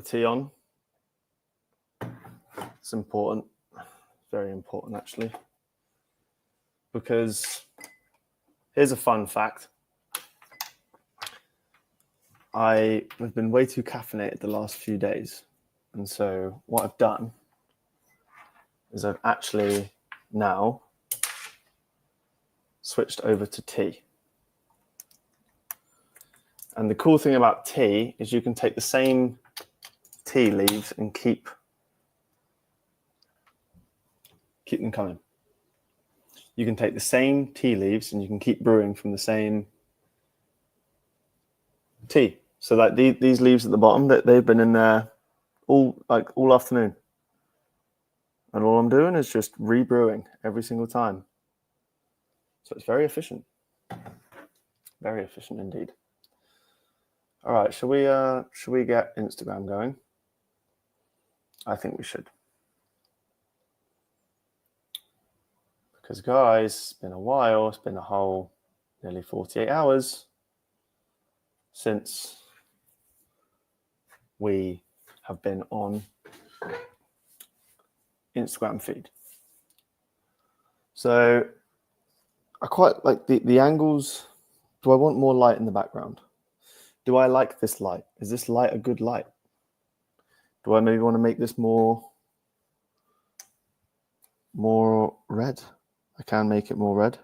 the tea on. It's important, very important actually, because here's a fun fact. I have been way too caffeinated the last few days. And so what I've done is I've actually now switched over to tea. And the cool thing about tea is you can take the same tea leaves and keep them coming. You can take the same tea leaves and you can keep brewing from the same tea. So like these leaves at the bottom, that they've been in there all afternoon. And all I'm doing is just rebrewing every single time. So it's very efficient. Very efficient indeed. All right, should we get Instagram going? I think we should. Because guys, it's been a while, it's been a whole nearly 48 hours since we have been on Instagram feed. So I quite like the angles. Do I want more light in the background? Do I like this light? Is this light a good light? Do I maybe want to make this more red? I can make it more red.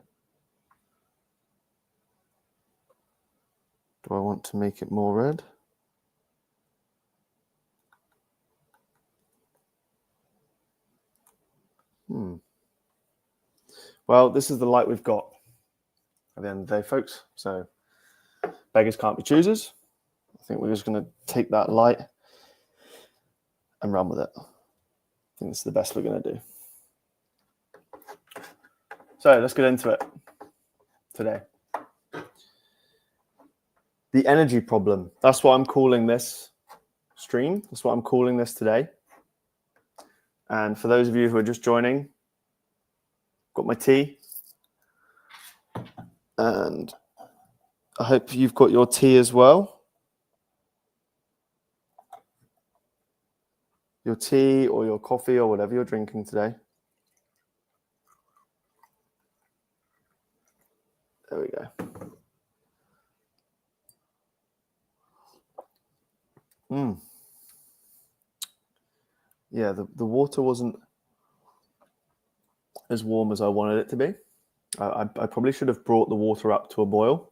Do I want to make it more red? Well, this is the light we've got at the end of the day, folks. So beggars can't be choosers. I think we're just going to take that light and run with it. I think it's the best we're going to do. So let's get into it today. The energy problem. That's what I'm calling this stream. That's what I'm calling this today. And for those of you who are just joining, got my tea. And I hope you've got your tea as well. Your tea or your coffee or whatever you're drinking today. There we go. Yeah, the water wasn't as warm as I wanted it to be. I probably should have brought the water up to a boil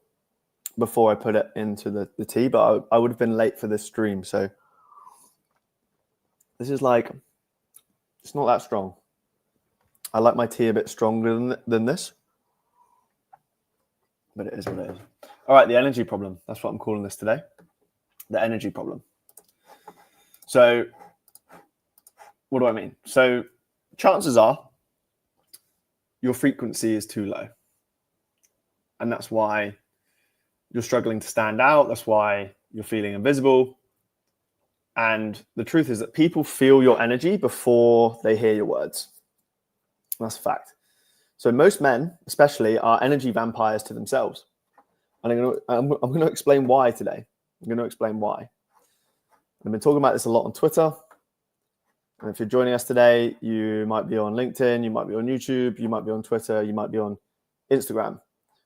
before I put it into the tea, but I would have been late for this stream. So this is like, it's not that strong. I like my tea a bit stronger than this, but it is what it is. All right, the energy problem. That's what I'm calling this today. The energy problem. So what do I mean? So chances are your frequency is too low. And that's why you're struggling to stand out. That's why you're feeling invisible. And the truth is that people feel your energy before they hear your words. That's a fact. So most men, especially, are energy vampires to themselves. And I'm going to explain why today. I'm going to explain why. I've been talking about this a lot on Twitter. And if you're joining us today, you might be on LinkedIn, you might be on YouTube, you might be on Twitter, you might be on Instagram.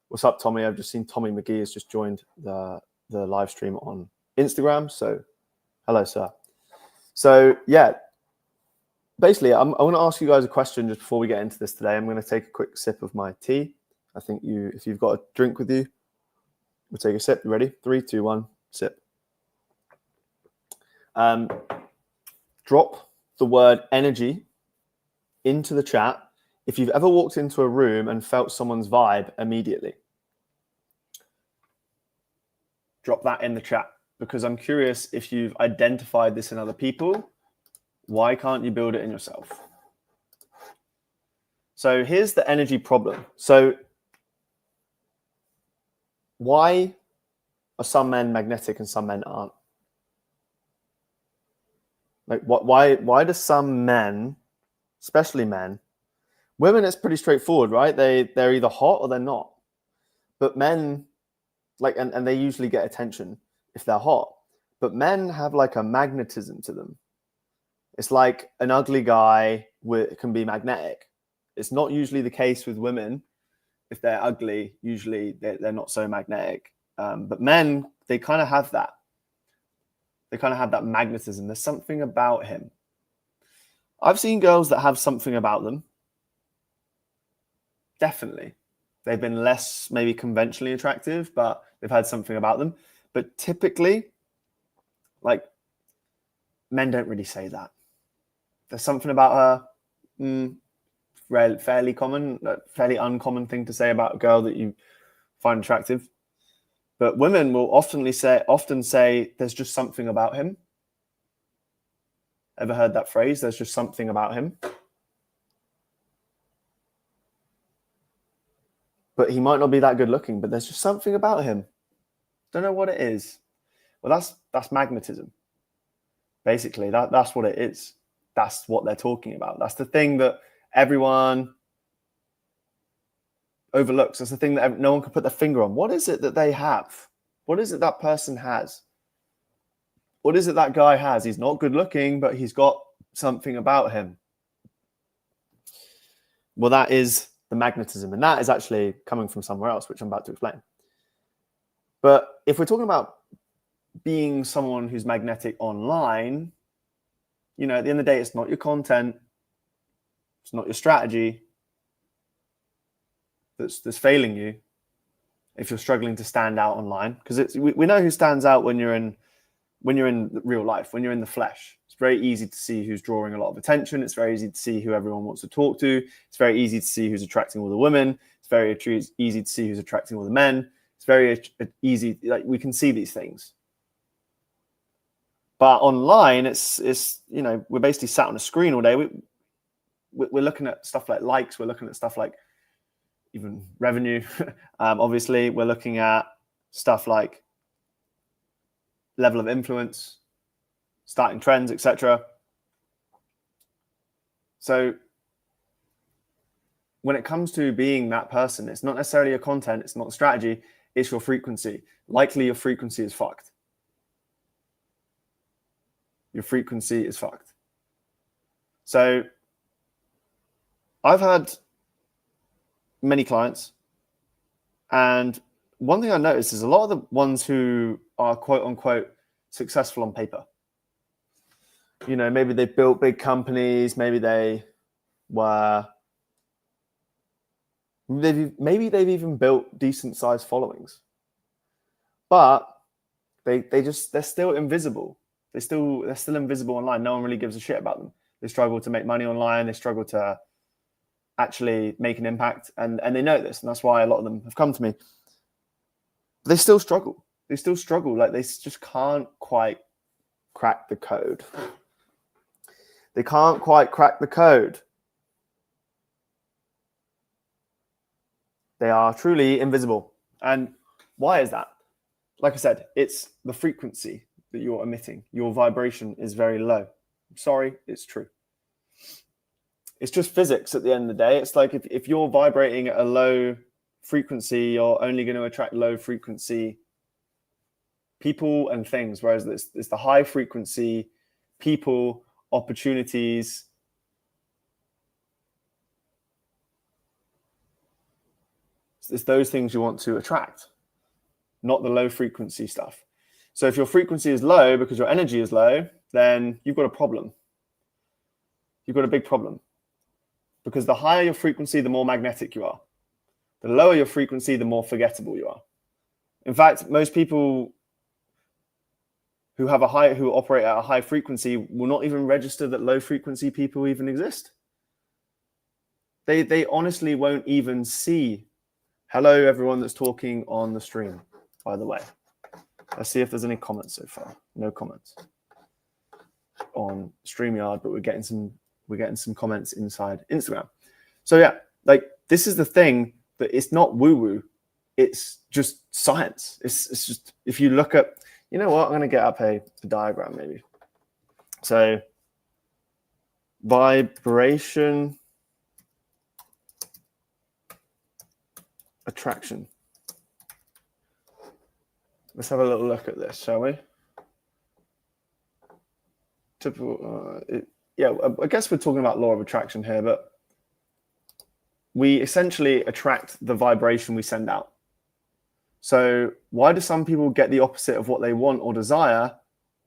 What's up, Tommy? I've just seen Tommy McGee has just joined the live stream on Instagram. So hello, sir. So yeah, basically, I want to ask you guys a question just before we get into this today. I'm going to take a quick sip of my tea. I think if you've got a drink with you, we'll take a sip. You ready? 3, 2, 1, sip. Drop the word energy into the chat if you've ever walked into a room and felt someone's vibe immediately. Drop that in the chat, because I'm curious if you've identified this in other people. Why can't you build it in yourself? So here's the energy problem. So why are some men magnetic and some men aren't? Like why do some men, especially men, women, it's pretty straightforward, right? They're either hot or they're not. But men, like, and they usually get attention if they're hot. but men have like a magnetism to them. It's like an ugly guy can be magnetic. It's not usually the case with women. If they're ugly, usually they're not so magnetic. But men, they kind of have that. They kind of have that magnetism. There's something about him. I've seen girls that have something about them. Definitely. They've been less maybe conventionally attractive, but they've had something about them. But typically, like, men don't really say that. There's something about her, fairly common, fairly uncommon thing to say about a girl that you find attractive. But women will often say, there's just something about him. Ever heard that phrase? There's just something about him. But he might not be that good looking, but there's just something about him. Don't know what it is. Well, that's magnetism. Basically, that's what it is. That's what they're talking about. That's the thing that everyone overlooks. That's the thing that no one can put their finger on. What is it that they have? What is it that person has? What is it that guy has? He's not good looking, but he's got something about him. Well, that is the magnetism, and that is actually coming from somewhere else, which I'm about to explain. But if we're talking about being someone who's magnetic online, at the end of the day, it's not your content, it's not your strategy that's failing you if you're struggling to stand out online. Because we know who stands out when you're in real life, when you're in the flesh. It's very easy to see who's drawing a lot of attention. It's very easy to see who everyone wants to talk to. It's very easy to see who's attracting all the women. It's very easy to see who's attracting all the men. It's very easy, like, we can see these things. But online, it's we're basically sat on a screen all day. We're looking at stuff like likes. We're looking at stuff like even revenue. Obviously, we're looking at stuff like level of influence, starting trends, etc. So when it comes to being that person, it's not necessarily your content, it's not strategy, it's your frequency. Likely your frequency is fucked. Your frequency is fucked. So I've had many clients, and one thing I noticed is a lot of the ones who are quote unquote successful on paper, maybe they built big companies, maybe they've even built decent sized followings, but they're still invisible. They're still invisible online. No one really gives a shit about them. They struggle to make money online. They struggle to actually make an impact, and they know this, and that's why a lot of them have come to me. But they still struggle. Like, they just can't quite crack the code. They can't quite crack the code. They are truly invisible. And why is that? Like I said, it's the frequency that you're emitting. Your vibration is very low. I'm sorry, it's true. It's just physics at the end of the day. It's like if you're vibrating at a low frequency, you're only going to attract low frequency people and things, whereas it's the high frequency people, opportunities, it's those things you want to attract, not the low frequency stuff. So if your frequency is low because your energy is low, then you've got a problem. You've got a big problem. Because the higher your frequency, the more magnetic you are. The lower your frequency, the more forgettable you are. In fact, most people who operate at a high frequency will not even register that low frequency people even exist. They honestly won't even see. Hello, everyone that's talking on the stream, by the way. Let's see if there's any comments so far. No comments on StreamYard, but we're getting some comments inside Instagram. So yeah, like, this is the thing, that it's not woo-woo. It's just science. It's just, if you look at, you know what, I'm going to get up a diagram maybe. So vibration attraction. Let's have a little look at this, shall we? typical. I guess we're talking about law of attraction here, but we essentially attract the vibration we send out. So why do some people get the opposite of what they want or desire,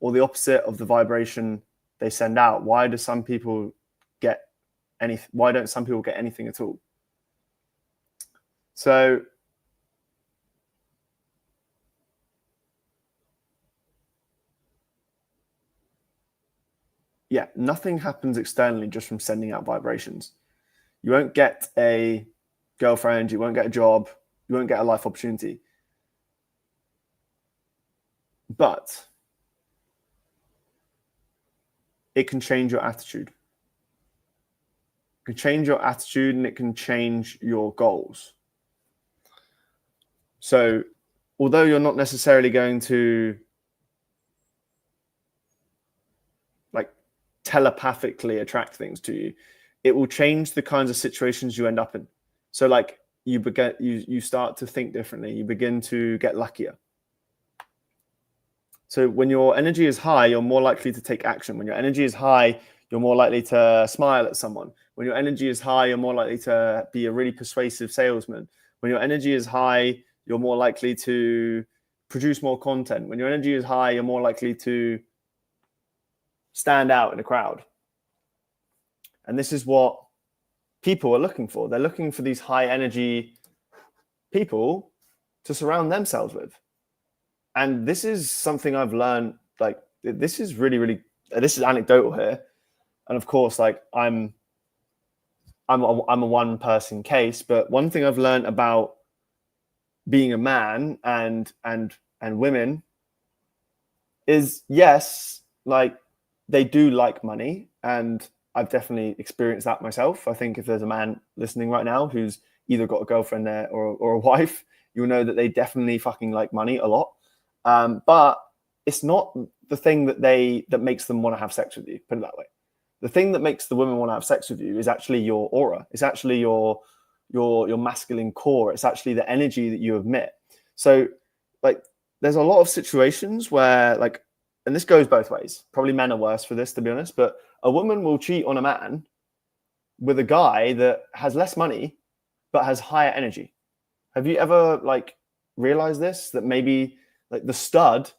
or the opposite of the vibration they send out? Why do some people get anything? Why don't some people get anything at all? So yeah, nothing happens externally just from sending out vibrations. You won't get a girlfriend, you won't get a job, you won't get a life opportunity. But it can change your attitude. It can change your attitude and it can change your goals. So although you're not necessarily going to like telepathically attract things to you, it will change the kinds of situations you end up in. So like you start to think differently, you begin to get luckier. So when your energy is high, you're more likely to take action. When your energy is high, you're more likely to smile at someone. When your energy is high, you're more likely to be a really persuasive salesman. When your energy is high, you're more likely to produce more content. When your energy is high, you're more likely to stand out in a crowd. And this is what people are looking for. They're looking for these high energy people to surround themselves with. And this is something I've learned, like, this is really, this is anecdotal here. And of course, like I'm a one person case, but one thing I've learned about being a man and women is, yes, like they do like money, and I've definitely experienced that myself. I think if there's a man listening right now who's either got a girlfriend there or a wife, you'll know that they definitely fucking like money a lot. But it's not the thing that makes them want to have sex with you, put it that way. The thing that makes the women want to have sex with you is actually your aura. It's actually your masculine core. It's actually the energy that you emit. So like there's a lot of situations where like, and this goes both ways. Probably men are worse for this, to be honest, but a woman will cheat on a man with a guy that has less money, but has higher energy. Have you ever like realized this, that maybe like the stud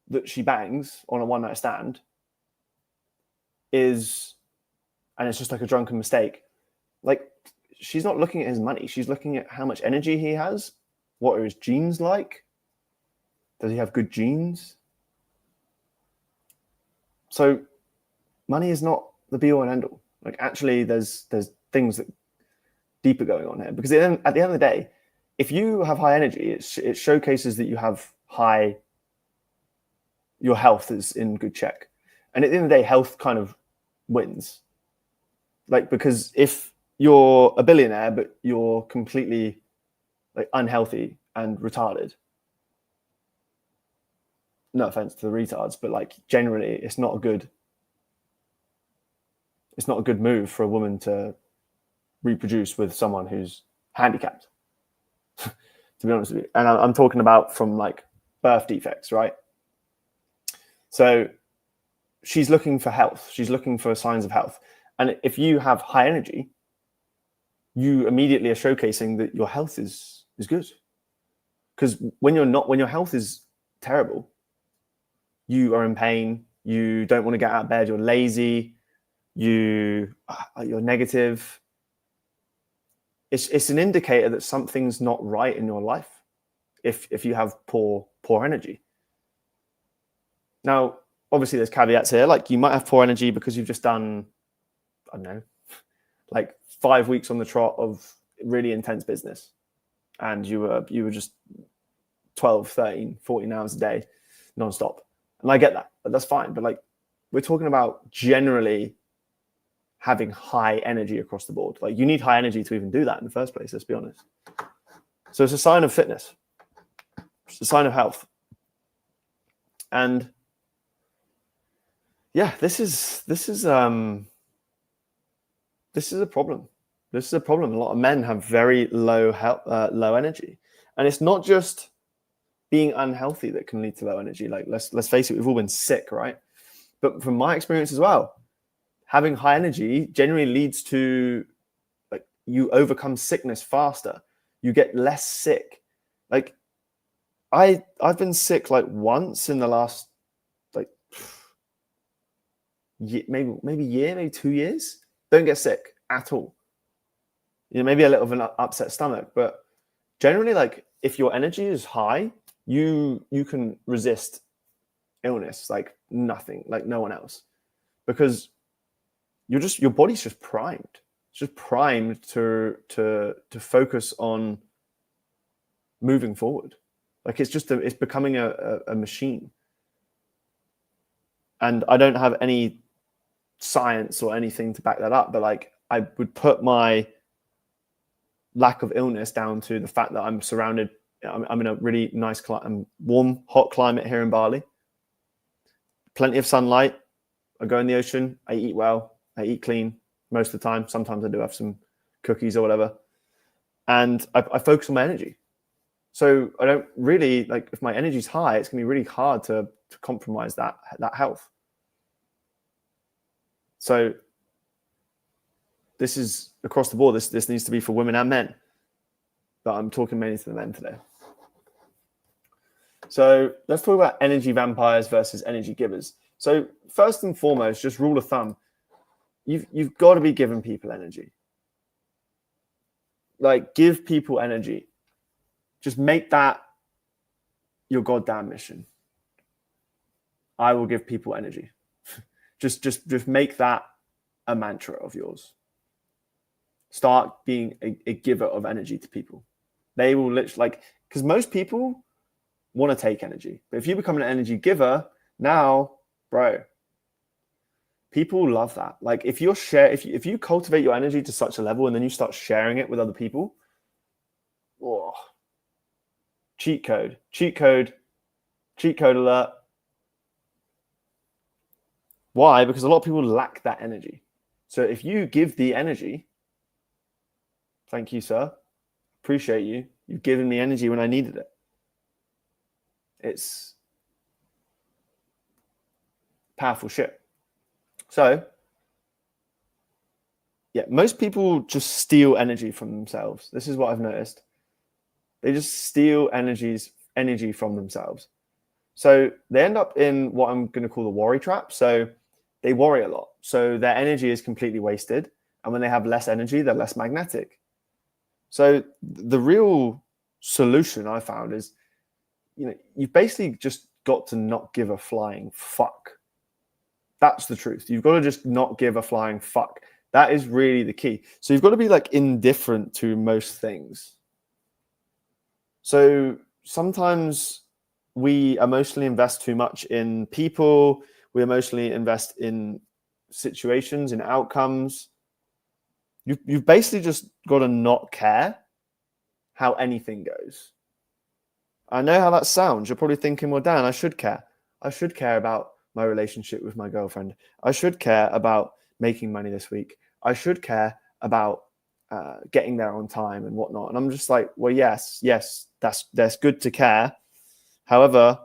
that she bangs on a one night stand is, and it's just like a drunken mistake. Like she's not looking at his money. She's looking at how much energy he has. What are his genes like? Does he have good genes? So money is not the be all and end all. Like actually there's things that deeper going on here, because at the end of the day, if you have high energy, it showcases that you have your health is in good check. And at the end of the day, health kind of wins. Like, because if you're a billionaire, but you're completely like unhealthy and retarded, no offense to the retards, but like generally it's not a good move for a woman to reproduce with someone who's handicapped, to be honest with you. And I'm talking about from like birth defects, right? So she's looking for health. She's looking for signs of health. And if you have high energy, you immediately are showcasing that your health is good. Because when your health is terrible, you are in pain, you don't want to get out of bed, you're lazy, you're negative. It's an indicator that something's not right in your life if you have poor energy. Now, obviously there's caveats here. Like you might have poor energy because you've just done, I don't know, like 5 weeks on the trot of really intense business, and you were just 12, 13, 14 hours a day nonstop. And I get that, but that's fine. But like we're talking about generally having high energy across the board. Like you need high energy to even do that in the first place, let's be honest. So it's a sign of fitness. It's a sign of health. And yeah, this is a problem. This is a problem. A lot of men have very low energy, and it's not just being unhealthy that can lead to low energy. Like let's face it, we've all been sick, right? But from my experience as well, having high energy generally leads to like you overcome sickness faster. You get less sick. Like I've been sick like once in the last like maybe 2 years. Don't get sick at all. Maybe a little of an upset stomach, but generally, like if your energy is high, you can resist illness like nothing, like no one else, because your body's just primed. It's just primed to focus on moving forward. Like it's becoming a machine. And I don't have any science or anything to back that up, but like I would put my lack of illness down to the fact that I'm surrounded. I'm in a really nice, warm, hot climate here in Bali. Plenty of sunlight. I go in the ocean. I eat well. I eat clean most of the time. Sometimes I do have some cookies or whatever. And I focus on my energy. So I don't really, like, if my energy's high, it's going to be really hard to compromise that health. So this is across the board. This needs to be for women and men. But I'm talking mainly to the men today. So let's talk about energy vampires versus energy givers. So first and foremost, just rule of thumb, you've got to be giving people energy. Like, give people energy. Just make that your goddamn mission. I will give people energy. just make that a mantra of yours. Start being a giver of energy to people. They will literally, because most people want to take energy. But if you become an energy giver, now, bro, people love that. Like, if you cultivate your energy to such a level and then you start sharing it with other people, oh, cheat code alert. Why? Because a lot of people lack that energy. So if you give the energy, thank you, sir. Appreciate you. You've given me energy when I needed it. It's powerful shit. So, yeah, most people just steal energy from themselves. This is what I've noticed. They just steal energy from themselves. So they end up in what I'm going to call the worry trap. So they worry a lot. So their energy is completely wasted. And when they have less energy, they're less magnetic. So the real solution I found is, you've basically just got to not give a flying fuck. That's the truth. You've got to just not give a flying fuck. That is really the key. So you've got to be like indifferent to most things. So sometimes we emotionally invest too much in people. We emotionally invest in situations, in outcomes. You've basically just got to not care how anything goes. I know how that sounds. You're probably thinking, well, Dan, I should care. I should care about my relationship with my girlfriend. I should care about making money this week. I should care about getting there on time and whatnot. And I'm just like, well, yes, that's good to care. However,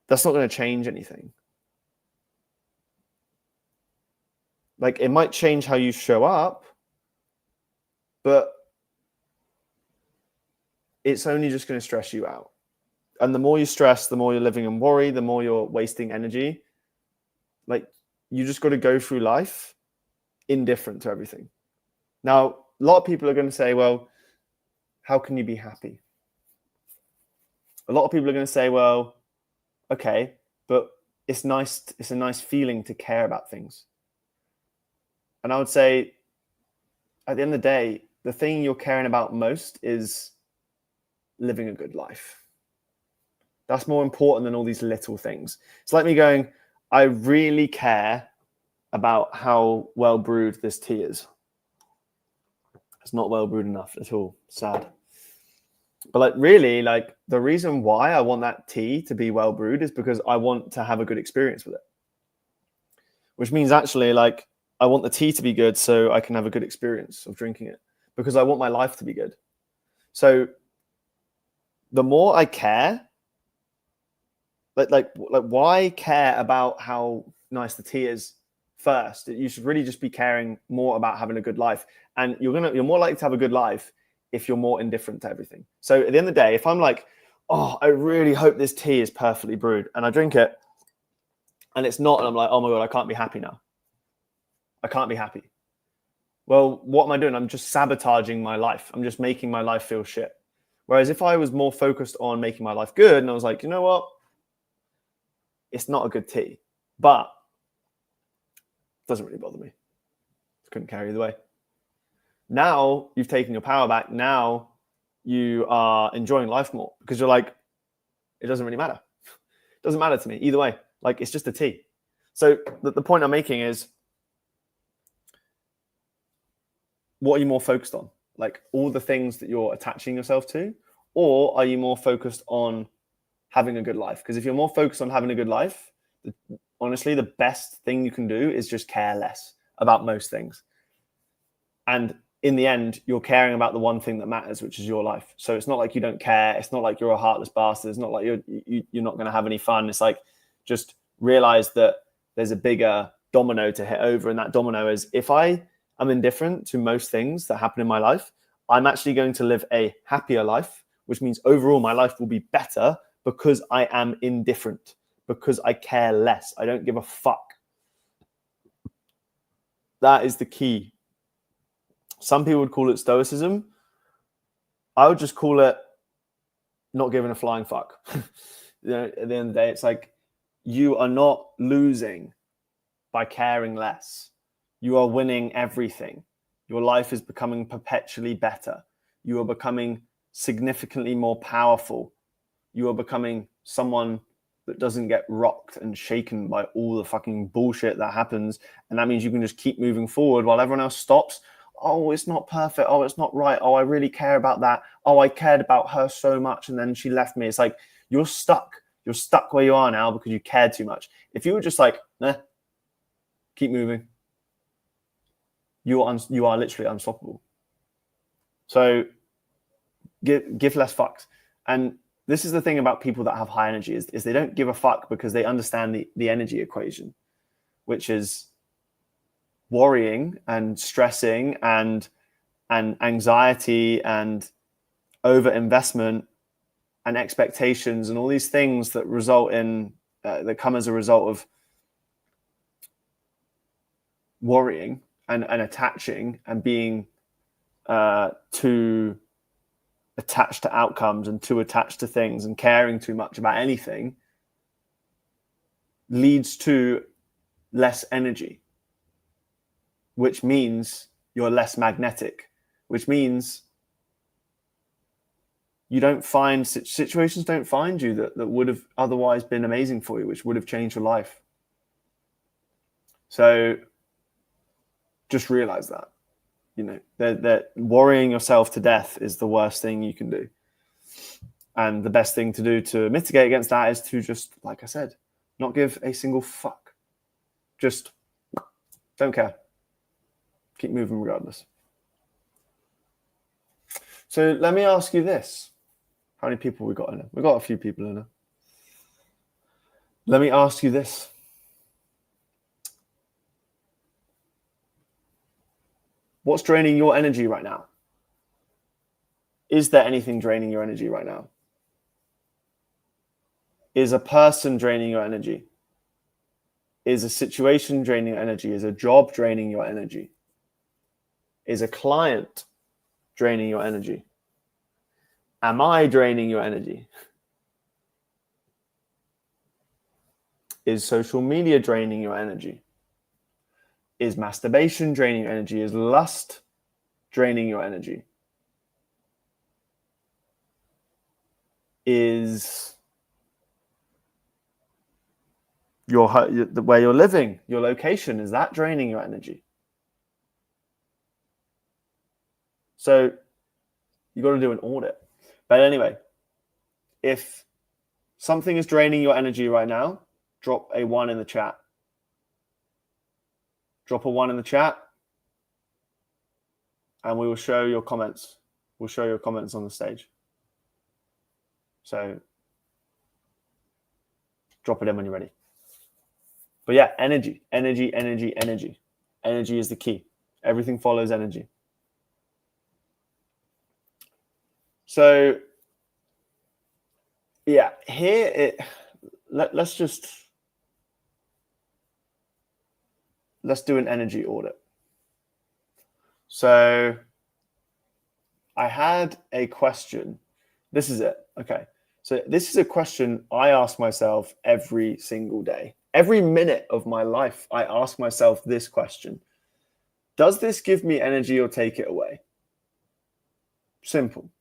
that's not going to change anything. Like, it might change how you show up, but it's only just going to stress you out. And the more you stress, the more you're living in worry, the more you're wasting energy. Like, you just got to go through life indifferent to everything. Now, a lot of people are going to say, well, how can you be happy? A lot of people are going to say, well, okay, but it's nice. It's a nice feeling to care about things. And I would say, at the end of the day, the thing you're caring about most is living a good life. That's more important than all these little things. It's like me going, I really care about how well brewed this tea is. It's not well brewed enough at all. Sad. But really, the reason why I want that tea to be well brewed is because I want to have a good experience with it. Which means actually, I want the tea to be good so I can have a good experience of drinking it, because I want my life to be good. So the more I care, like why care about how nice the tea is first? You should really just be caring more about having a good life, and you're more likely to have a good life if you're more indifferent to everything. So at the end of the day, if I'm like, oh, I really hope this tea is perfectly brewed, and I drink it and it's not, and I'm like, oh my God, I can't be happy now. I can't be happy. Well, what am I doing? I'm just sabotaging my life. I'm just making my life feel shit. Whereas if I was more focused on making my life good, and I was like, you know what? It's not a good tea, but it doesn't really bother me. Couldn't care either way. Now you've taken your power back. Now you are enjoying life more because you're like, it doesn't really matter. It doesn't matter to me either way. Like, it's just a tea. So the point I'm making is, what are you more focused on? Like all the things that you're attaching yourself to, or are you more focused on having a good life? Because if you're more focused on having a good life, honestly, the best thing you can do is just care less about most things. And in the end, you're caring about the one thing that matters, which is your life. So it's not like you don't care. It's not like you're a heartless bastard. It's not like you're not going to have any fun. It's like, just realize that there's a bigger domino to hit over. And that domino is, if I am indifferent to most things that happen in my life, I'm actually going to live a happier life, which means overall my life will be better because I am indifferent, because I care less. I don't give a fuck. That is the key. Some people would call it stoicism. I would just call it not giving a flying fuck. You know, at the end of the day, it's like, you are not losing by caring less. You are winning everything. Your life is becoming perpetually better. You are becoming significantly more powerful. You are becoming someone that doesn't get rocked and shaken by all the fucking bullshit that happens. And that means you can just keep moving forward while everyone else stops. Oh, it's not perfect. Oh, it's not right. Oh, I really care about that. Oh, I cared about her so much and then she left me. It's like, you're stuck. You're stuck where you are now because you cared too much. If you were just like, nah, keep moving, you are literally unstoppable. So give less fucks. And this is the thing about people that have high energy is they don't give a fuck because they understand the energy equation, which is worrying and stressing and anxiety and over investment and expectations and all these things that result in that come as a result of worrying and attaching and being too attached to outcomes and too attached to things and caring too much about anything leads to less energy, which means you're less magnetic, which means you don't find situations don't find you that would have otherwise been amazing for you, which would have changed your life. So just realize that, you know, that worrying yourself to death is the worst thing you can do. And the best thing to do to mitigate against that is to just, like I said, not give a single fuck. Just don't care. Keep moving regardless. So let me ask you this. How many people we got in it? We've got a few people in it. Let me ask you this. What's draining your energy right now? Is there anything draining your energy right now? Is a person draining your energy? Is a situation draining your energy? Is a job draining your energy? Is a client draining your energy? Am I draining your energy? Is social media draining your energy? Is masturbation draining your energy? Is lust draining your energy? Is where you're living, your location, is that draining your energy? So you got to do an audit. But anyway, if something is draining your energy right now, drop a 1 in the chat. Drop a 1 in the chat and we will show your comments. We'll show your comments on the stage. So Drop it in when you're ready. But yeah, energy. Energy is the key. Everything follows energy. So yeah, here let's do an energy audit. So I had a question. This is it. Okay. So this is a question I ask myself every single day. Every minute of my life, I ask myself this question. Does this give me energy or take it away? Simple.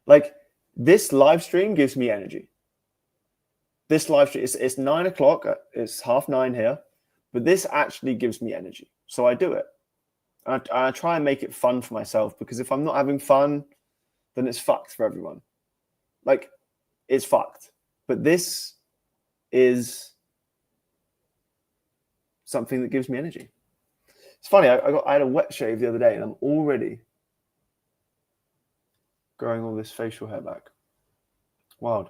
Like, this live stream gives me energy. This live stream, it's 9 o'clock. It's 9:30 here. But this actually gives me energy. So I do it. I try and make it fun for myself, because if I'm not having fun, then it's fucked for everyone. Like, it's fucked. But this is something that gives me energy. It's funny. I had a wet shave the other day, and I'm already growing all this facial hair back. Wild.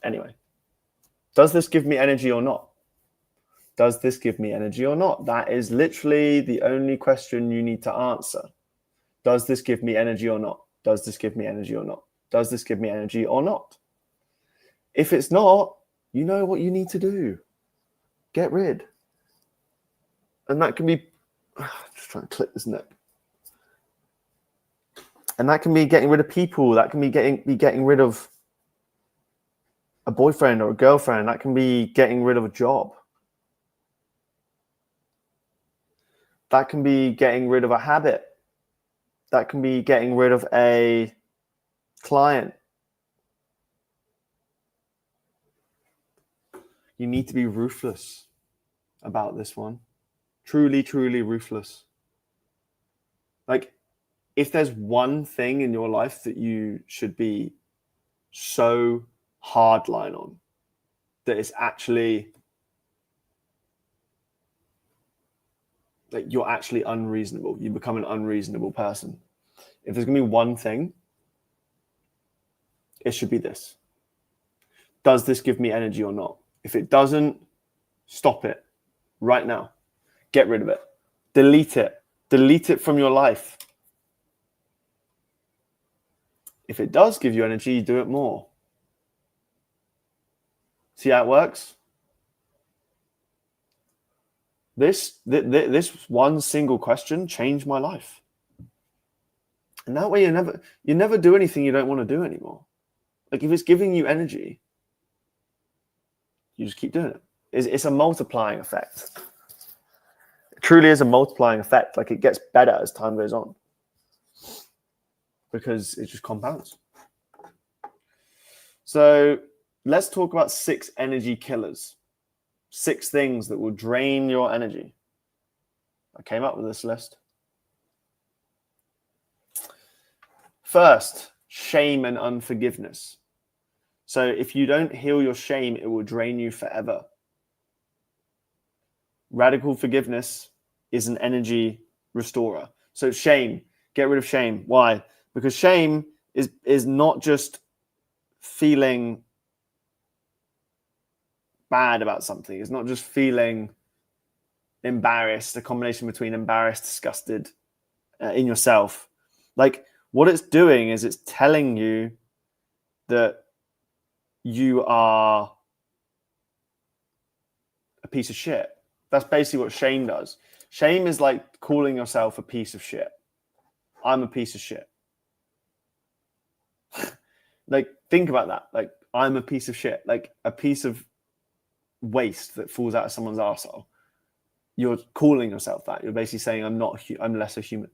Anyway, does this give me energy or not? Does this give me energy or not? That is literally the only question you need to answer. Does this give me energy or not? Does this give me energy or not? Does this give me energy or not? If it's not, you know what you need to do. Get rid. And that can be, just trying to click this neck. And that can be getting rid of people. That can be getting rid of a boyfriend or a girlfriend. That can be getting rid of a job. That can be getting rid of a habit. That can be getting rid of a client. You need to be ruthless about this one. Truly, truly ruthless. Like, if there's one thing in your life that you should be so hardline on, that it's actually, like, you're actually unreasonable. You become an unreasonable person. If there's going to be one thing, it should be this. Does this give me energy or not? If it doesn't, stop it right now. Get rid of it. Delete it. Delete it from your life. If it does give you energy, do it more. See how it works? This one single question changed my life. And that way you never do anything you don't want to do anymore. Like, if it's giving you energy, you just keep doing it. It's a multiplying effect. It truly is a multiplying effect. Like, it gets better as time goes on, because it just compounds. So let's talk about 6 energy killers. 6 things that will drain your energy. I came up with this list. First, shame and unforgiveness. So if you don't heal your shame, it will drain you forever. Radical forgiveness is an energy restorer. So shame, get rid of shame. Why? Because shame is not just feeling bad about something. It's not just feeling embarrassed, a combination between embarrassed, disgusted in yourself. Like, what it's doing is it's telling you that you are a piece of shit. That's basically what shame does. Shame is like calling yourself a piece of shit. I'm a piece of shit. Like, think about that. Like, I'm a piece of shit. Like a piece of waste that falls out of someone's arsehole. You're calling yourself that. You're basically saying, I'm less a human.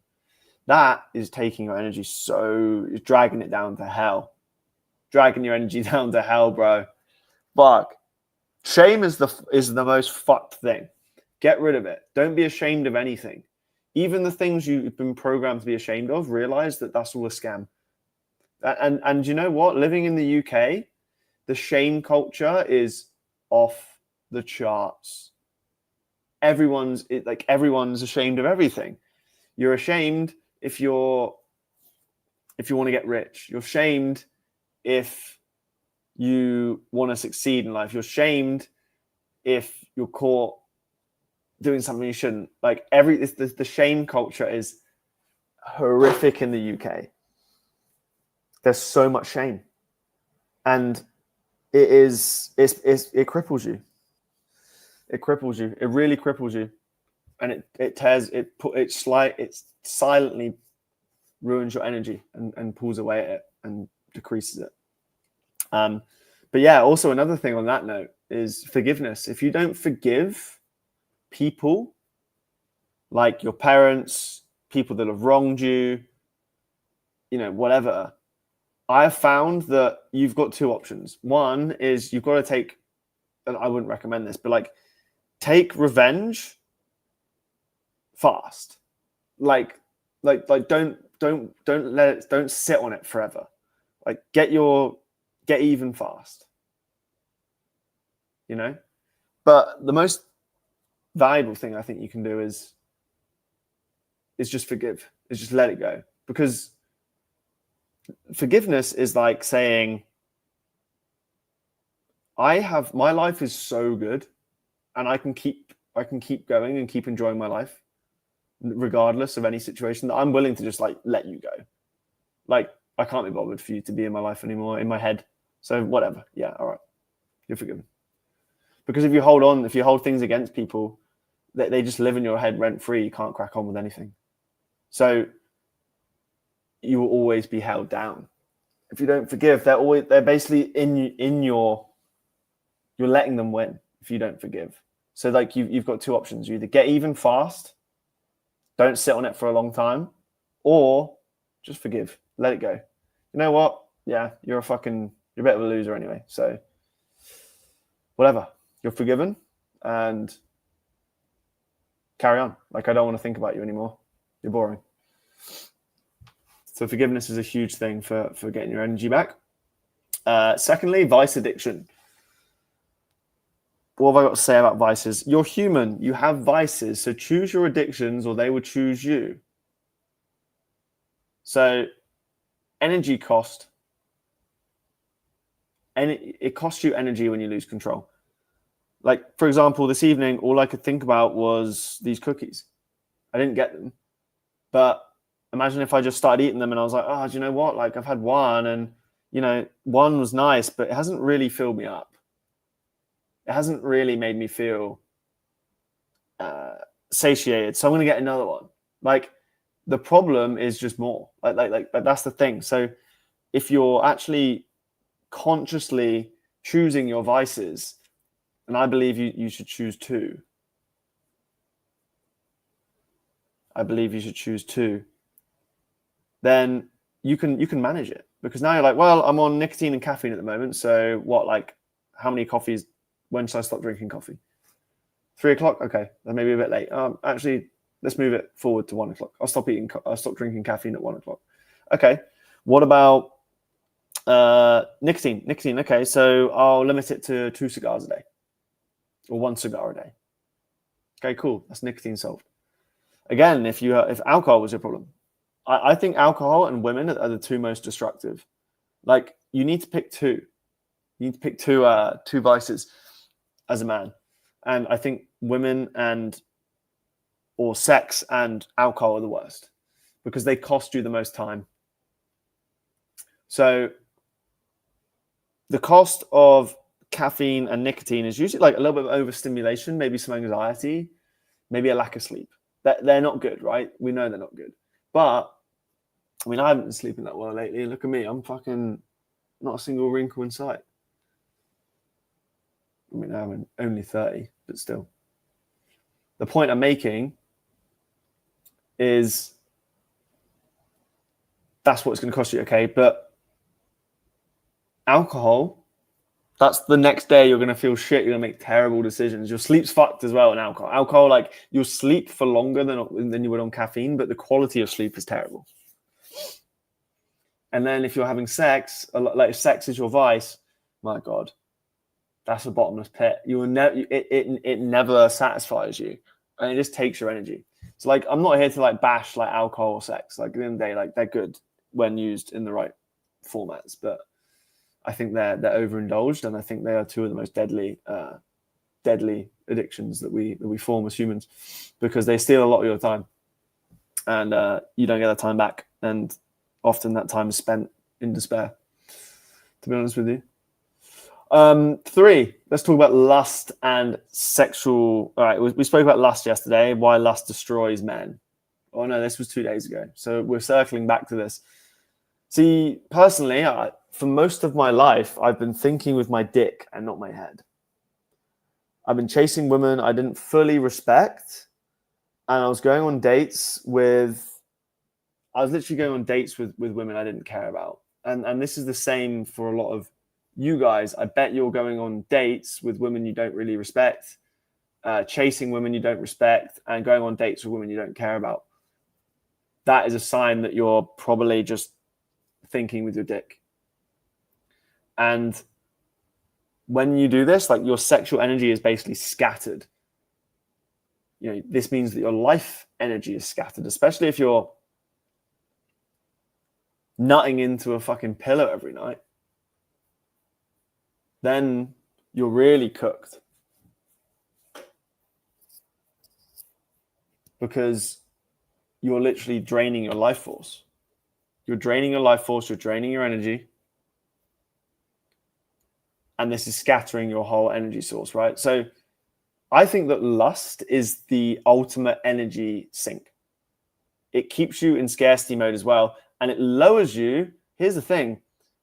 That is taking your energy, so you're dragging it down to hell. Dragging your energy down to hell, bro. Fuck. Shame is the most fucked thing. Get rid of it. Don't be ashamed of anything. Even the things you've been programmed to be ashamed of, realize that that's all a scam. And you know what? Living in the UK, the shame culture is off the charts. Everyone's ashamed of everything. You're ashamed if you're if you want to get rich. You're shamed if you want to succeed in life. You're shamed if you're caught doing something you shouldn't. Like the shame culture is horrific in the UK. There's so much shame, and it cripples you. It cripples you. It really cripples you, and it silently ruins your energy and pulls away at it and decreases it. But yeah, also another thing on that note is forgiveness. If you don't forgive people, like your parents, people that have wronged you, whatever, I have found that you've got two options. One is you've got to take, and I wouldn't recommend this, but like take revenge fast. Like don't sit on it forever. Like get even fast. But the most valuable thing I think you can do is just forgive. Is just let it go. Because forgiveness is like saying, my life is so good and I can keep going and keep enjoying my life regardless of any situation, that I'm willing to just like let you go. Like I can't be bothered for you to be in my life anymore, in my head. So whatever. Yeah, all right. You're forgiven. Because if you hold things against people, they just live in your head rent free. You can't crack on with anything. So you will always be held down. If you don't forgive, they're basically you're letting them win if you don't forgive. So like you've got two options. You either get even fast, don't sit on it for a long time, or just forgive. Let it go. You know what? Yeah, you're a bit of a loser anyway. So whatever. You're forgiven and carry on. Like I don't want to think about you anymore. You're boring. So forgiveness is a huge thing for getting your energy back. Secondly, vice addiction. What have I got to say about vices? You're human. You have vices. So choose your addictions or they will choose you. So energy cost. And it costs you energy when you lose control. Like, for example, this evening, all I could think about was these cookies. I didn't get them. But imagine if I just started eating them and I was like, oh, do you know what? Like I've had one and, one was nice, but it hasn't really filled me up. It hasn't really made me feel satiated. So I'm going to get another one. Like the problem is just more. Like that's the thing. So if you're actually consciously choosing your vices, and I believe you should choose two. Then you can manage it, because now you're like, well, I'm on nicotine and caffeine at the moment. So what, like how many coffees, when should I stop drinking coffee? 3 o'clock? Okay. That may be a bit late. Actually, let's move it forward to 1 o'clock. I'll stop drinking caffeine at 1 o'clock. Okay. What about nicotine? Okay. So I'll limit it to 2 cigars a day or 1 cigar a day. Okay, cool. That's nicotine solved. Again, if alcohol was your problem, I think alcohol and women are the two most destructive. Like you need to pick two. You need to pick two vices as a man. And I think women or sex and alcohol are the worst because they cost you the most time. So the cost of caffeine and nicotine is usually like a little bit of overstimulation, maybe some anxiety, maybe a lack of sleep. They're not good, right? We know they're not good. But I mean, I haven't been sleeping that well lately. Look at me. I'm fucking not a single wrinkle in sight. I mean, I'm only 30, but still. The point I'm making is that's what it's going to cost you, okay? But alcohol, that's the next day you're going to feel shit. You're going to make terrible decisions. Your sleep's fucked as well in alcohol. Alcohol, like, you'll sleep for longer than you would on caffeine, but the quality of sleep is terrible. And then if you're having sex, like if sex is your vice, my God, that's a bottomless pit. You will it never satisfies you, and it just takes your energy. So like, I'm not here to like bash like alcohol or sex. Like at the end of the day, like they're good. when used in the right formats. But I think they're overindulged, and I think they are two of the most deadly addictions that we form as humans, because they steal a lot of your time, and you don't get that time back, and often that time is spent in despair, to be honest with you. 3, let's talk about lust and sexual. All right, we spoke about lust yesterday, why lust destroys men. Oh no, this was 2 days ago, so we're circling back to this. See, personally, for most of my life, I've been thinking with my dick and not my head. I've been chasing women I didn't fully respect, and I was going on dates with. I was literally going on dates with women I didn't care about, and this is the same for a lot of you guys. I bet you're going on dates with women you don't really respect, chasing women you don't respect, and going on dates with women you don't care about. That is a sign that you're probably just thinking with your dick. And when you do this, like, your sexual energy is basically scattered. You know, this means that your life energy is scattered, especially if you're nutting into a fucking pillow every night. Then you're really cooked, because you're literally draining your life force. You're draining your life force, you're draining your energy, and this is scattering your whole energy source, right? So I think that lust is the ultimate energy sink. It keeps you in scarcity mode as well, and it lowers you. Here's the thing.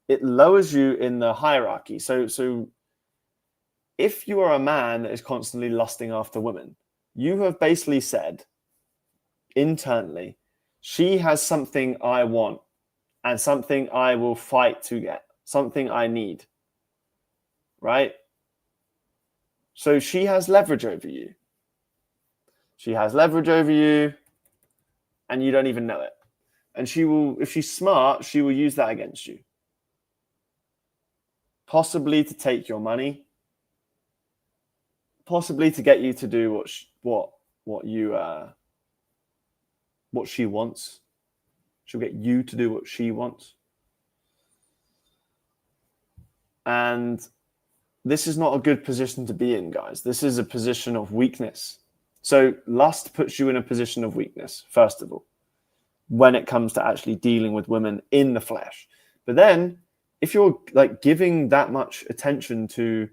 It lowers you in the hierarchy. So if you are a man that is constantly lusting after women, you have basically said internally, she has something I want and something I will fight to get, something I need, right? So she has leverage over you. She has leverage over you, and you don't even know it. And she will, if she's smart, she will use that against you. Possibly to take your money, possibly to get you to do what she wants. She'll get you to do what she wants. And this is not a good position to be in, guys. This is a position of weakness. So lust puts you in a position of weakness, first of all, when it comes to actually dealing with women in the flesh. But then if you're like giving that much attention to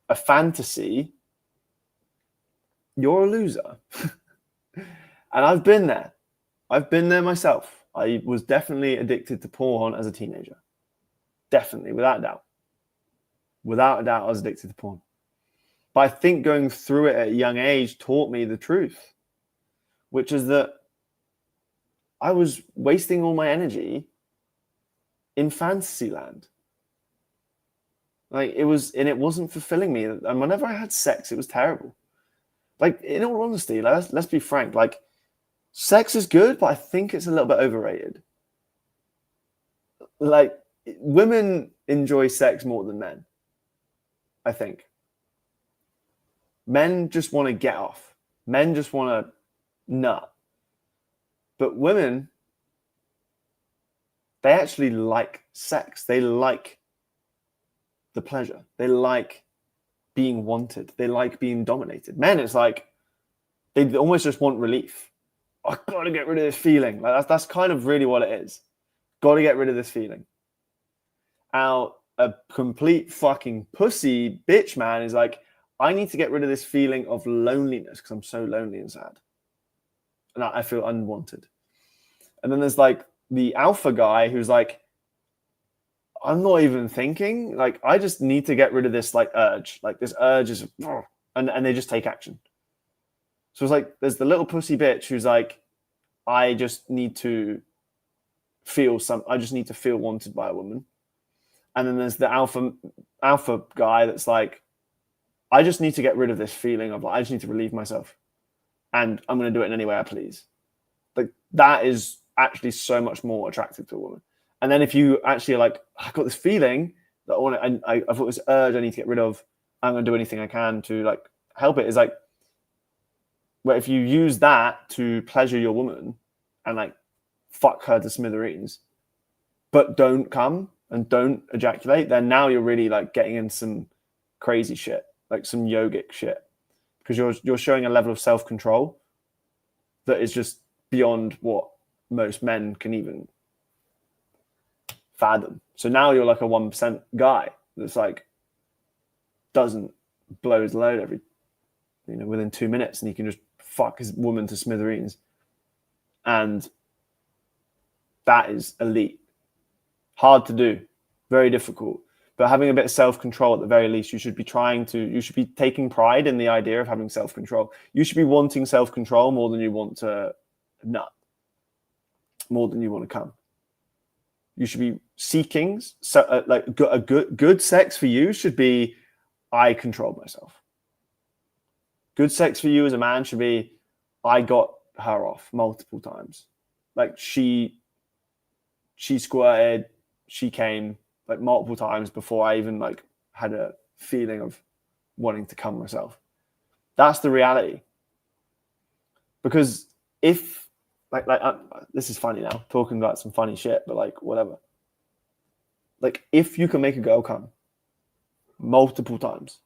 a fantasy, you're a loser. And I've been there. I've been there myself. I was definitely addicted to porn as a teenager. Definitely, without a doubt. Without a doubt, I was addicted to porn. But I think going through it at a young age taught me the truth, which is that I was wasting all my energy in fantasy land. Like, it wasn't fulfilling me. And whenever I had sex, it was terrible. Like, in all honesty, let's be frank. Like, sex is good, but I think it's a little bit overrated. Like, women enjoy sex more than men, I think. Men just want to get off. Men just want to nut. But women, they actually like sex. They like the pleasure. They like being wanted. They like being dominated. Men, it's like they almost just want relief. I gotta get rid of this feeling. Like that's kind of really what it is. Gotta get rid of this feeling. Now, a complete fucking pussy bitch man is like, I need to get rid of this feeling of loneliness because I'm so lonely and sad. And I feel unwanted. And then there's like the alpha guy who's like, I'm not even thinking. Like, I just need to get rid of this like urge. Like this urge is, and they just take action. So it's like, there's the little pussy bitch who's like, I just need to feel I just need to feel wanted by a woman. And then there's the alpha guy that's like, I just need to get rid of this feeling of like, I just need to relieve myself. And I'm going to do it in any way I please. Like, that is actually so much more attractive to a woman. And then if you actually are like, I've got this feeling that I've got this urge I need to get rid of, I'm going to do anything I can to like help it. Is like, well, if you use that to pleasure your woman and like fuck her to smithereens, but don't come and don't ejaculate, then now you're really like getting in some crazy shit, like some yogic shit, because you're showing a level of self-control that is just beyond what most men can even fathom. So now you're like a 1% guy that's like doesn't blow his load every, within 2 minutes, and he can just fuck his woman to smithereens. And that is elite. Hard to do, very difficult. But having a bit of self-control at the very least, you should be taking pride in the idea of having self-control. You should be wanting self-control more than you want to nut, more than you want to come. You should be seeking, like a good sex for you should be, I controlled myself. Good sex for you as a man should be, I got her off multiple times. Like she squirted, she came like multiple times before I even like had a feeling of wanting to come myself. That's the reality. Because if this is funny now, talking about some funny shit, but like whatever. Like if you can make a girl come multiple times,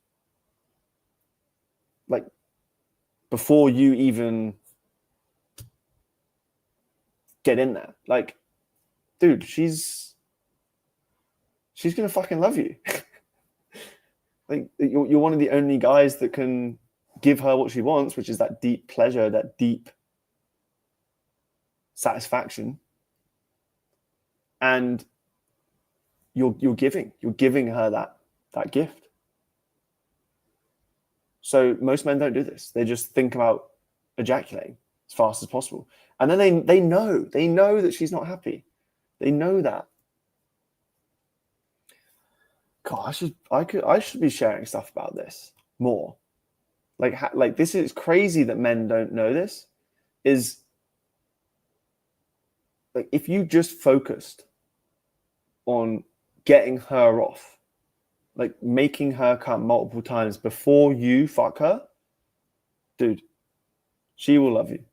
like before you even get in there, like, dude, she's gonna fucking love you. Like you're one of the only guys that can give her what she wants, which is that deep pleasure, that deep satisfaction, and you're giving her that gift. So most men don't do this. They just think about ejaculating as fast as possible, and then they know that she's not happy. They know that. God, I should be sharing stuff about this more. Like this is crazy that men don't know this. Is like if you just focused on getting her off, like making her come multiple times before you fuck her, dude, she will love you.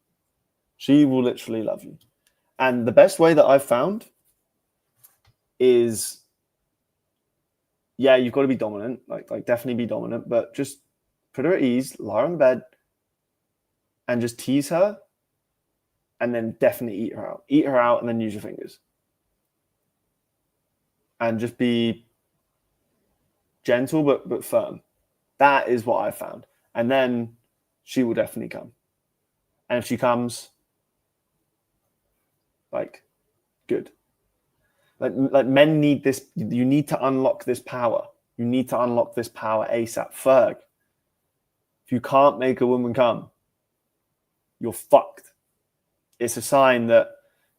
She will literally love you. And the best way that I've found is, yeah, you've got to be dominant, like definitely be dominant, but just put her at ease, lie her on the bed, and just tease her, and then definitely eat her out. Eat her out, and then use your fingers. And just be gentle but firm. That is what I've found. And then she will definitely come. And if she comes, like, good. Like men need this. You need to unlock this power. You need to unlock this power ASAP. Ferg. If you can't make a woman come, you're fucked. It's a sign that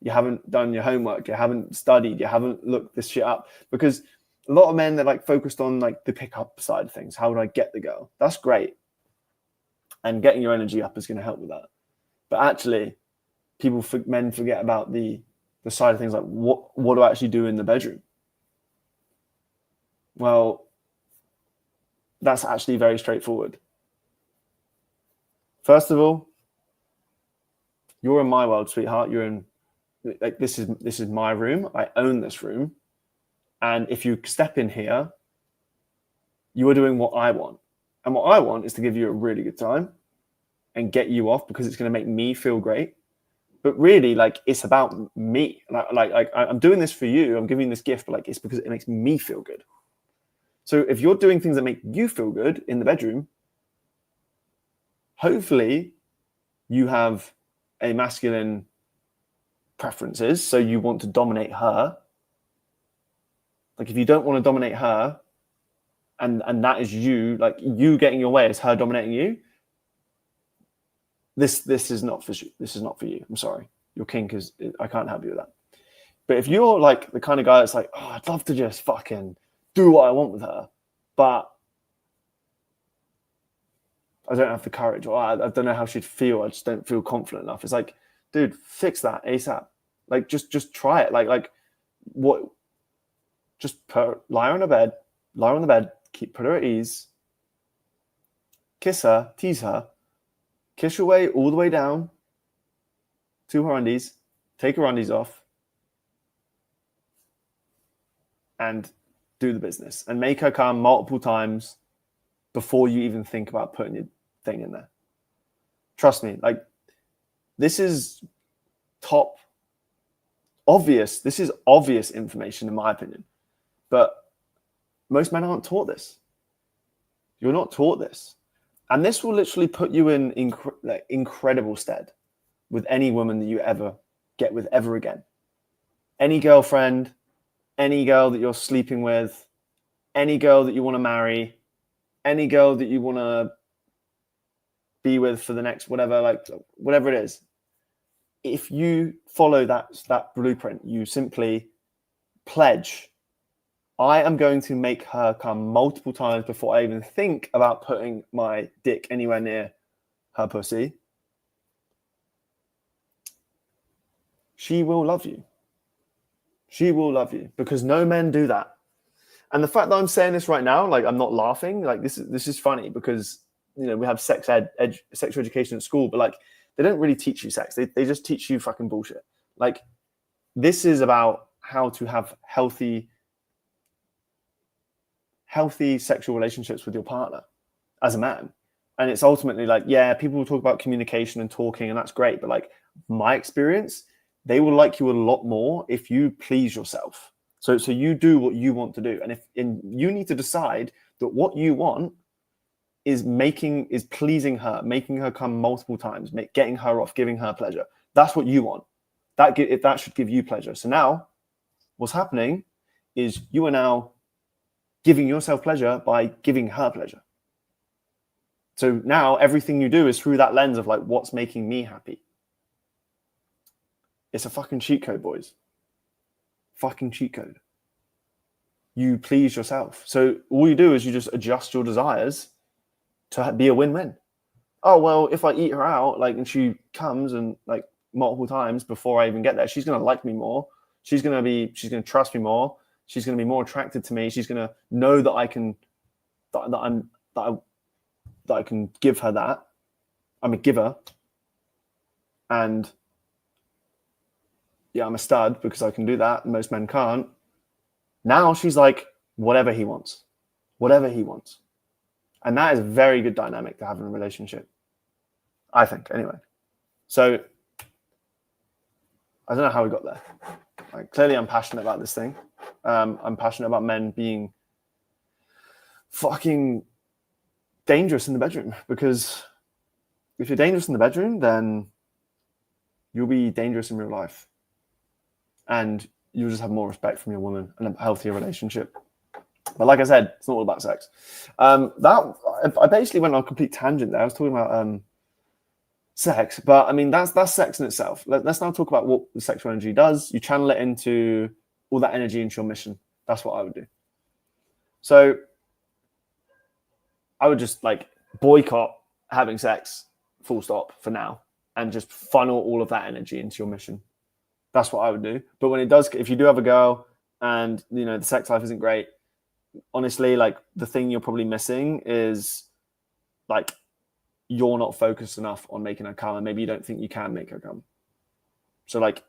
you haven't done your homework, you haven't studied, you haven't looked this shit up. Because a lot of men, they're like focused on like the pickup side of things. How would I get the girl? That's great. And getting your energy up is going to help with that. But actually, men forget about the side of things like what do I actually do in the bedroom? Well, that's actually very straightforward. First of all, you're in my world, sweetheart. You're in, like, this is my room. I own this room. And if you step in here, you are doing what I want. And what I want is to give you a really good time and get you off, because it's going to make me feel great. But really, like, it's about me. Like I'm doing this for you. I'm giving you this gift, but like, it's because it makes me feel good. So if you're doing things that make you feel good in the bedroom, hopefully you have a masculine preferences. So you want to dominate her. Like, if you don't want to dominate her, and that is you, like, you getting your way is her dominating you, this is not for you. This is not for you. I'm sorry. Your kink is, I can't help you with that. But if you're like the kind of guy that's like, oh, I'd love to just fucking do what I want with her, but I don't have the courage, or I don't know how she'd feel. I just don't feel confident enough. It's like, dude, fix that ASAP. Like, just try it. Like what? Just lie on the bed, put her at ease, kiss her, tease her, kiss your way all the way down to her undies, take her undies off, and do the business and make her come multiple times before you even think about putting your thing in there. Trust me, like this is obvious. This is obvious information in my opinion, but most men aren't taught this. You're not taught this. And this will literally put you in incredible stead with any woman that you ever get with ever again. Any girlfriend, any girl that you're sleeping with, any girl that you want to marry, any girl that you want to be with for the next whatever it is. If you follow that blueprint, you simply pledge, I am going to make her come multiple times before I even think about putting my dick anywhere near her pussy. She will love you. She will love you because no men do that. And the fact that I'm saying this right now, like I'm not laughing, like this is funny because we have sexual education at school, but like they don't really teach you sex. They just teach you fucking bullshit. Like this is about how to have healthy sexual relationships with your partner as a man. And it's ultimately like, yeah, people will talk about communication and talking, and that's great. But like my experience, they will like you a lot more if you please yourself. So you do what you want to do. And you need to decide that what you want is pleasing her, making her come multiple times, getting her off, giving her pleasure. That's what you want. That should give you pleasure. So now what's happening is you are now giving yourself pleasure by giving her pleasure. So now everything you do is through that lens of like, what's making me happy? It's a fucking cheat code, boys. Fucking cheat code. You please yourself. So all you do is you just adjust your desires to be a win-win. Oh, well, if I eat her out, like, and she comes and like multiple times before I even get there, she's going to like me more. She's going to trust me more. She's going to be more attracted to me. She's going to know that I can give her that. I'm a giver. And yeah, I'm a stud because I can do that. Most men can't. Now she's like, whatever he wants. And that is a very good dynamic to have in a relationship, I think, anyway. So I don't know how we got there. Like, clearly I'm passionate about this thing. I'm passionate about men being fucking dangerous in the bedroom, because if you're dangerous in the bedroom, then you'll be dangerous in real life. And you'll just have more respect from your woman and a healthier relationship. But like I said, it's not all about sex. I basically went on a complete tangent there. I was talking about sex, but I mean, that's sex in itself. Let's now talk about what the sexual energy does. You channel it into all that energy into your mission. That's what I would do. So I would just like boycott having sex, full stop, for now, and just funnel all of that energy into your mission. That's what I would do. But when it does, if you do have a girl and the sex life isn't great, honestly, like the thing you're probably missing is like you're not focused enough on making her come, and maybe you don't think you can make her come. So like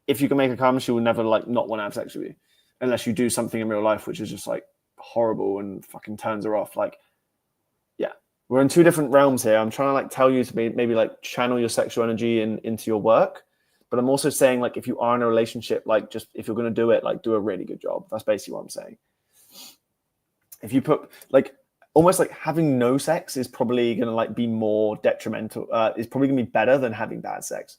if you can make her come, she will never like not want to have sex with you unless you do something in real life which is just like horrible and fucking turns her off. Like, yeah, we're in two different realms here. I'm trying to like tell you to maybe like channel your sexual energy into your work. But I'm also saying, like, if you are in a relationship, like, just if you're going to do it, like, do a really good job. That's basically what I'm saying. If you put, like, almost like having no sex is probably going to, like, be more detrimental. It's probably going to be better than having bad sex,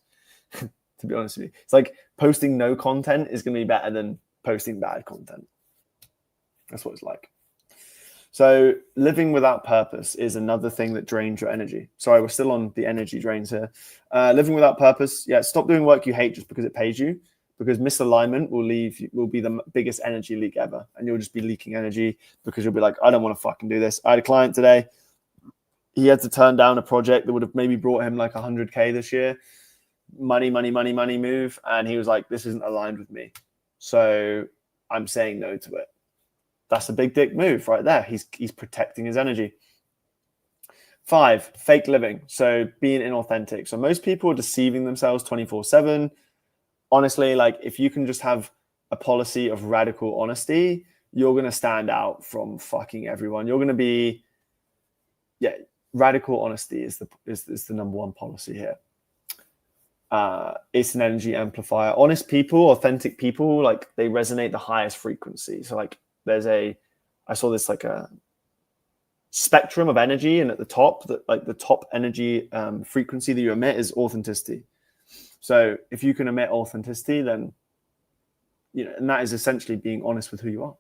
to be honest with you. It's like posting no content is going to be better than posting bad content. That's what it's like. So living without purpose is another thing that drains your energy. Sorry, we're still on the energy drains here. Living without purpose. Yeah, stop doing work you hate just because it pays you, because misalignment will be the biggest energy leak ever. And you'll just be leaking energy because you'll be like, I don't want to fucking do this. I had a client today. He had to turn down a project that would have maybe brought him like 100K this year. Money move. And he was like, this isn't aligned with me. So I'm saying no to it. That's a big dick move right there. He's protecting his energy. 5, fake living. So being inauthentic. So most people are deceiving themselves 24/7. Honestly, like if you can just have a policy of radical honesty, you're going to stand out from fucking everyone. You're going to be, radical honesty is the number one policy here. It's an energy amplifier. Honest people, authentic people, like they resonate the highest frequency. So like I saw this like a spectrum of energy, and at the top, the top energy frequency that you emit is authenticity. So if you can emit authenticity, then, and that is essentially being honest with who you are.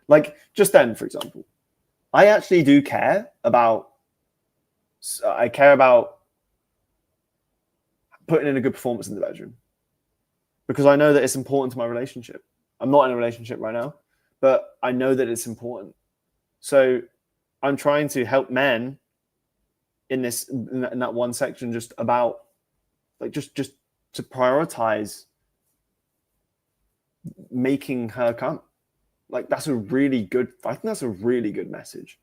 Like just then, for example, I actually do care about putting in a good performance in the bedroom, because I know that it's important to my relationship. I'm not in a relationship right now, but I know that it's important. So I'm trying to help men in that one section, just about like just to prioritize making her come. Like I think that's a really good message.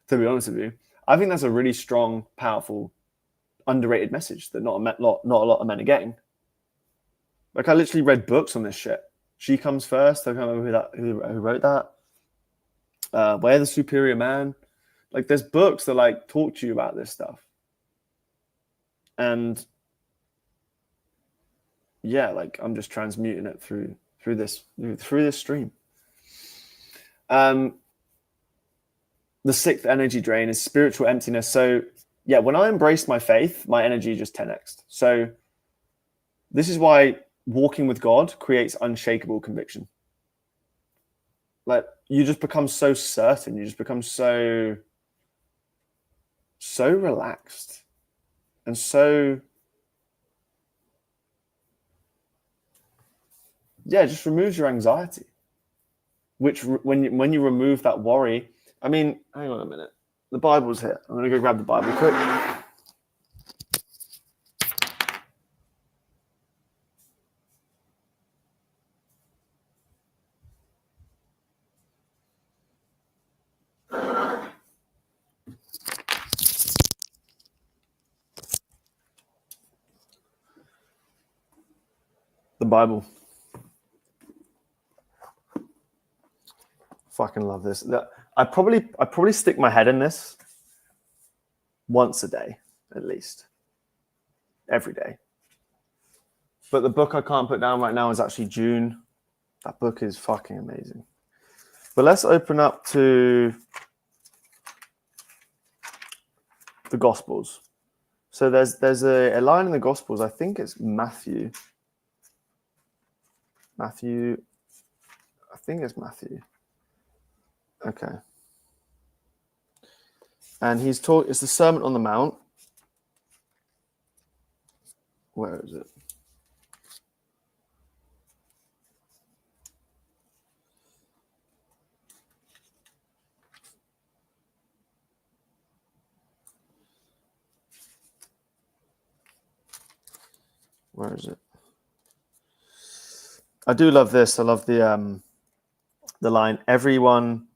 To be honest with you, I think that's a really strong, powerful, underrated message that not a lot of men are getting. Like I literally read books on this shit. She Comes First. I can't remember who wrote that. Where the Superior Man. Like there's books that like talk to you about this stuff. And yeah, like I'm just transmuting it through this stream. The sixth energy drain is spiritual emptiness. So yeah, when I embrace my faith, my energy just 10x'd. So this is why walking with God creates unshakable conviction. Like you just become so certain, you just become so relaxed, and so it just removes your anxiety. Which when you remove that worry, I mean, hang on a minute. The Bible's here. I'm going to go grab the Bible quick. The Bible. Fucking love this. I probably stick my head in this once a day, at least. Every day. But the book I can't put down right now is actually June. That book is fucking amazing. But let's open up to the Gospels. So there's a line in the Gospels. I think it's Matthew. I think it's Matthew. Okay. And it's the Sermon on the Mount. Where is it? Where is it? I do love this. I love the line, everyone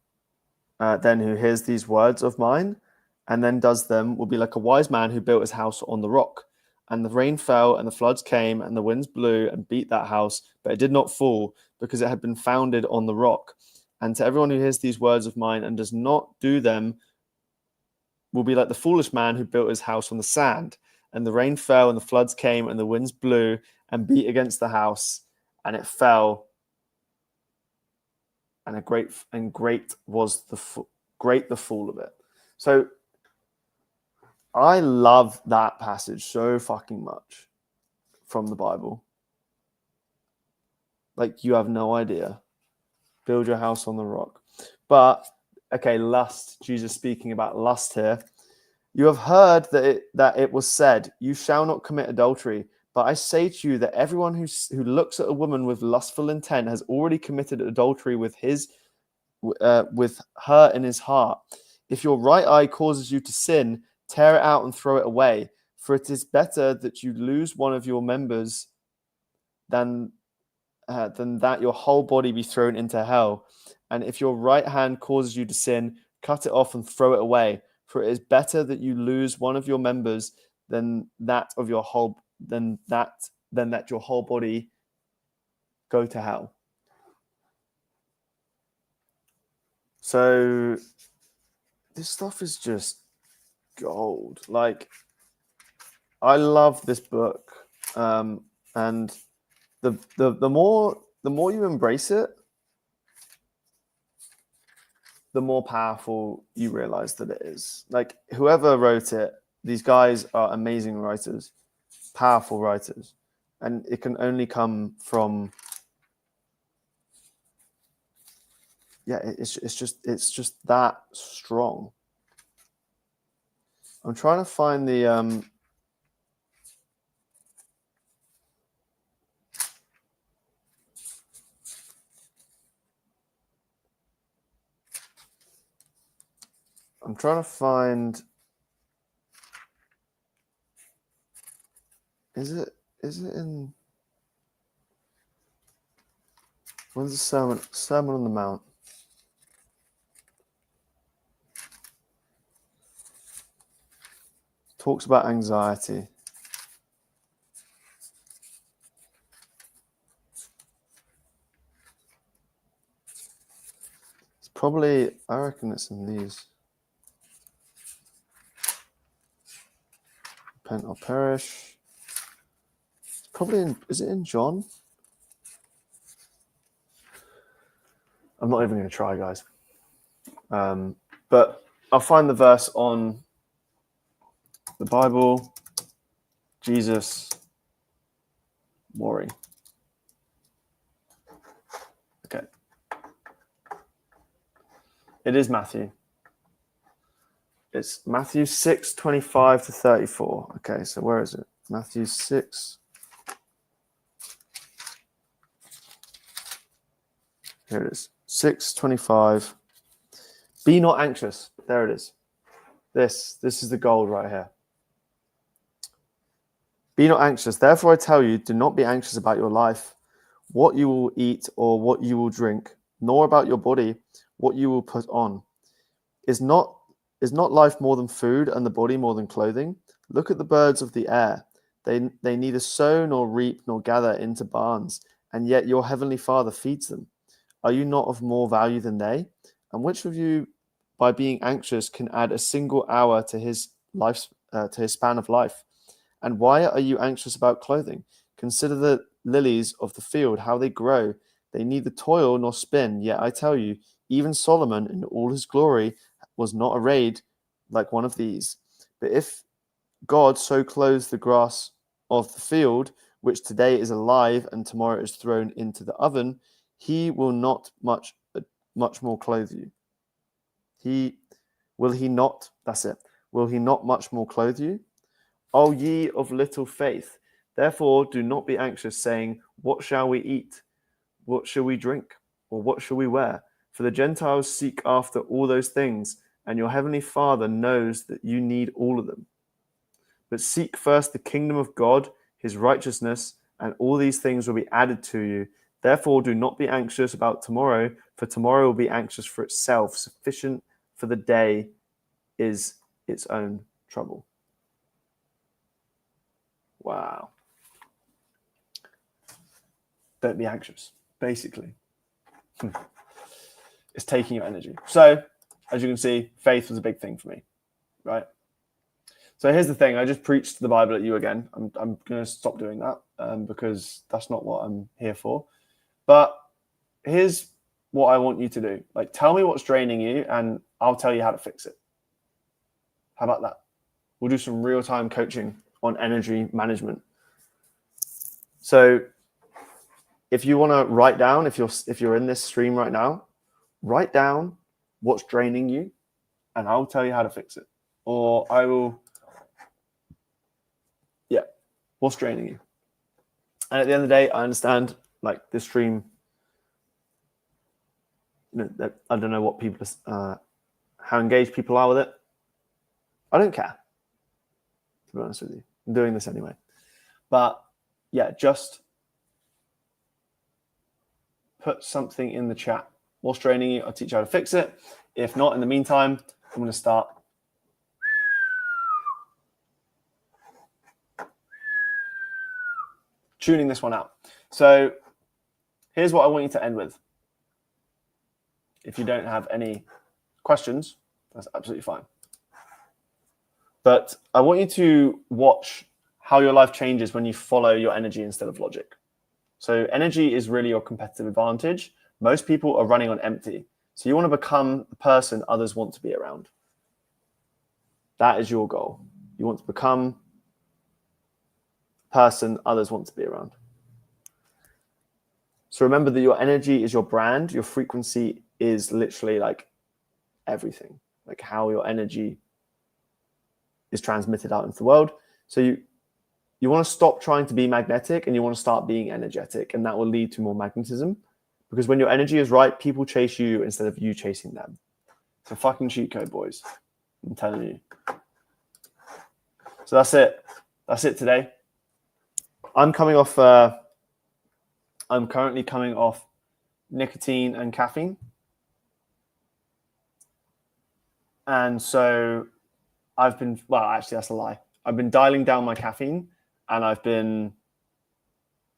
then who hears these words of mine and then does them will be like a wise man who built his house on the rock. And the rain fell and the floods came and the winds blew and beat that house, but it did not fall because it had been founded on the rock. And to everyone who hears these words of mine and does not do them will be like the foolish man who built his house on the sand. And the rain fell and the floods came and the winds blew and beat against the house, and it fell. And great was the fall of it. So I love that passage so fucking much from the Bible. Like you have no idea. Build your house on the rock. But okay, lust. Jesus speaking about lust here. You have heard that it was said, "You shall not commit adultery." But I say to you that everyone who looks at a woman with lustful intent has already committed adultery with her in his heart. If your right eye causes you to sin, tear it out and throw it away. For it is better that you lose one of your members than that your whole body be thrown into hell. And if your right hand causes you to sin, cut it off and throw it away. For it is better that you lose one of your members than that your whole body go to hell. So this stuff is just gold. Like, I love this book, and the more you embrace it, the more powerful you realize that it is. Like, whoever wrote it, these guys are amazing writers, powerful writers, and it can only come from, yeah, it's just that strong. I'm trying to find the I'm trying to find. Is it in? When's the Sermon on the Mount? Talks about anxiety. It's probably, I reckon it's in these. Repent or perish. It's probably in, is it in John? I'm not even going to try, guys. But I'll find the verse on the Bible. Jesus, worry. Okay. It is Matthew. It's Matthew 6:25 to 34. Okay, so where is it? Matthew 6. Here it is. 6:25. Be not anxious. There it is. This is the gold right here. Be not anxious. Therefore I tell you, do not be anxious about your life, what you will eat or what you will drink, nor about your body, what you will put on. Is not life more than food, and the body more than clothing? Look at the birds of the air. They neither sow nor reap nor gather into barns, and yet your heavenly Father feeds them. Are you not of more value than they? And which of you, by being anxious, can add a single hour to his span of life? And why are you anxious about clothing? Consider the lilies of the field, how they grow. They neither toil nor spin. Yet I tell you, even Solomon in all his glory was not arrayed like one of these. But if God so clothes the grass of the field, which today is alive and tomorrow is thrown into the oven, he will not much more clothe you. Will he not much more clothe you? O ye of little faith, therefore do not be anxious, saying, what shall we eat? What shall we drink? Or what shall we wear? For the Gentiles seek after all those things, and your heavenly Father knows that you need all of them. But seek first the kingdom of God, his righteousness, and all these things will be added to you. Therefore do not be anxious about tomorrow, for tomorrow will be anxious for itself. Sufficient for the day is its own trouble. Wow. Don't be anxious, basically. It's taking your energy. So, as you can see, faith was a big thing for me, right? So here's the thing. I just preached the Bible at you again. I'm going to stop doing that because that's not what I'm here for. But here's what I want you to do. Like, tell me what's draining you and I'll tell you how to fix it. How about that? We'll do some real-time coaching on energy management. So if you want to write down, if you're in this stream right now, write down what's draining you and I'll tell you how to fix it. Or I will, what's draining you? And at the end of the day, I understand, like, this stream, I don't know what people, how engaged people are with it. I don't care, to be honest with you. I'm doing this anyway. But yeah, just put something in the chat. What's draining you? I'll teach you how to fix it. If not, in the meantime, I'm going to start tuning this one out. So here's what I want you to end with. If you don't have any questions, that's absolutely fine. But I want you to watch how your life changes when you follow your energy instead of logic. So energy is really your competitive advantage. Most people are running on empty. So you want to become the person others want to be around. That is your goal. You want to become the person others want to be around. So remember that your energy is your brand. Your frequency is literally like everything, like how your energy is transmitted out into the world. So you want to stop trying to be magnetic and you want to start being energetic, and that will lead to more magnetism, because when your energy is right, people chase you instead of you chasing them. It's a fucking cheat code, boys. I'm telling you. So that's it. That's it today. I'm currently coming off nicotine and caffeine. And so actually that's a lie. I've been dialing down my caffeine, and I've been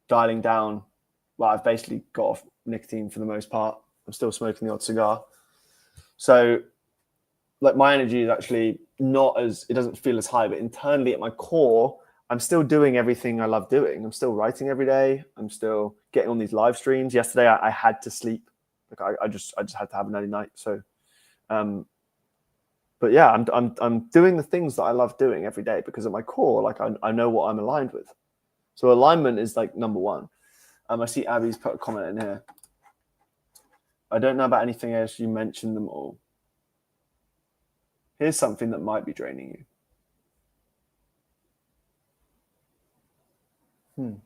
dialing down, I've basically got off nicotine for the most part. I'm still smoking the odd cigar. So like my energy is actually it doesn't feel as high, but internally at my core, I'm still doing everything I love doing. I'm still writing every day. I'm still getting on these live streams. Yesterday I had to sleep. Like I just had to have an early night. So, but yeah, I'm doing the things that I love doing every day, because at my core, like I know what I'm aligned with. So alignment is like number one. I see Abby's put a comment in here. I don't know about anything else. You mentioned them all. Here's something that might be draining you.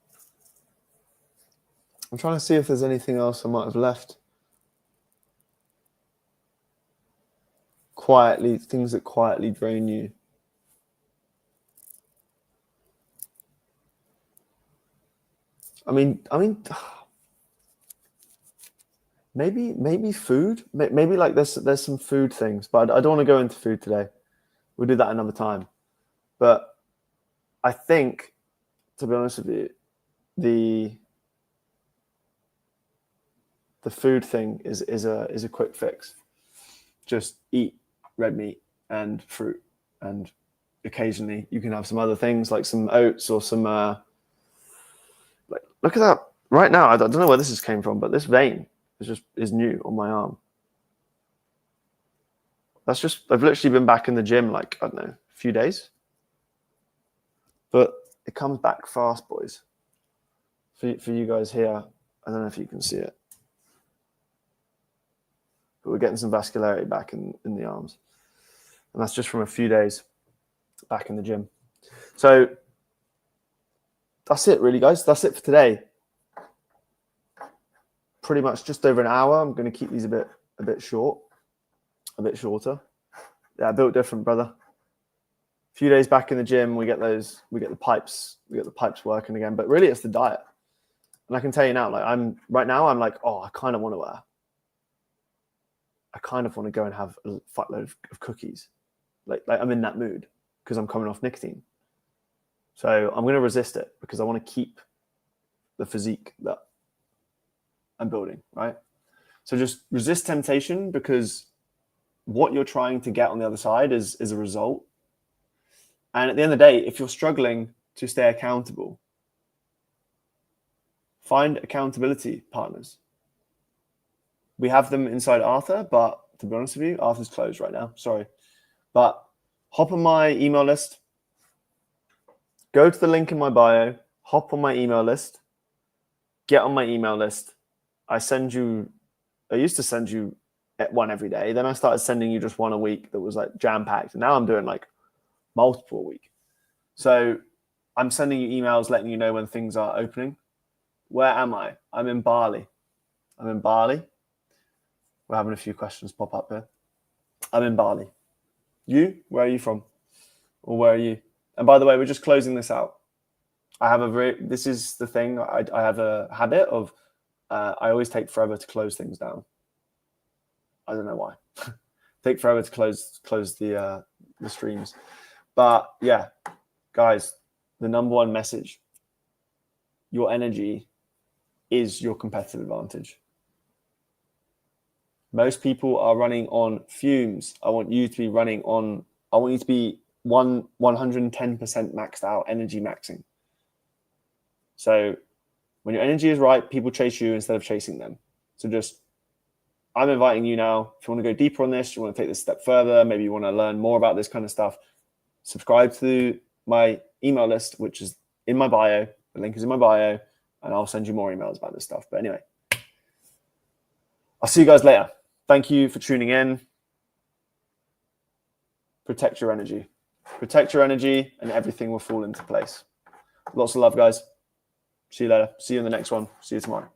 I'm trying to see if there's anything else I might have left. Things that quietly drain you. I mean, maybe food. Maybe like there's some food things, but I don't want to go into food today. We'll do that another time. But I think, to be honest with you, the food thing is a quick fix. Just eat red meat and fruit, and occasionally you can have some other things like some oats or some like, look at that right now. I don't know where this came from, but this vein is new on my arm. I've literally been back in the gym like, I don't know, a few days, but it comes back fast, boys. For you guys here, I don't know if you can see it, but we're getting some vascularity back in the arms, and that's just from a few days back in the gym. So that's it, really, guys. That's it for today. Pretty much just over an hour. I'm going to keep these a bit shorter. Yeah, built different, brother. A few days back in the gym, we get the pipes working again. But really, it's the diet. And I can tell you now, like I'm like, oh, I kind of want to go and have a fuckload of cookies. Like I'm in that mood because I'm coming off nicotine. So I'm going to resist it because I want to keep the physique that I'm building, right? So just resist temptation, because what you're trying to get on the other side is a result. And at the end of the day, if you're struggling to stay accountable, find accountability partners. We have them inside Arthur, but to be honest with you, Arthur's closed right now. Sorry. But hop on my email list. Go to the link in my bio. Hop on my email list. Get on my email list. I used to send you one every day. Then I started sending you just one a week that was like jam-packed. And now I'm doing like multiple a week. So I'm sending you emails letting you know when things are opening. Where am I? I'm in Bali. We're having a few questions pop up here. I'm in Bali. You? Where are you from? Or where are you? And by the way, we're just closing this out. This is the thing. I have a habit of, I always take forever to close things down. I don't know why. Take forever to close the streams. But yeah, guys, the number one message, your energy is your competitive advantage. Most people are running on fumes. I want you to be 110% maxed out, energy maxing. So when your energy is right, people chase you instead of chasing them. So I'm inviting you now. If you want to go deeper on this, you want to take this step further, maybe you want to learn more about this kind of stuff, subscribe to my email list, which is in my bio. The link is in my bio, and I'll send you more emails about this stuff. But anyway, I'll see you guys later. Thank you for tuning in. Protect your energy. Protect your energy, and everything will fall into place. Lots of love, guys. See you later. See you in the next one. See you tomorrow.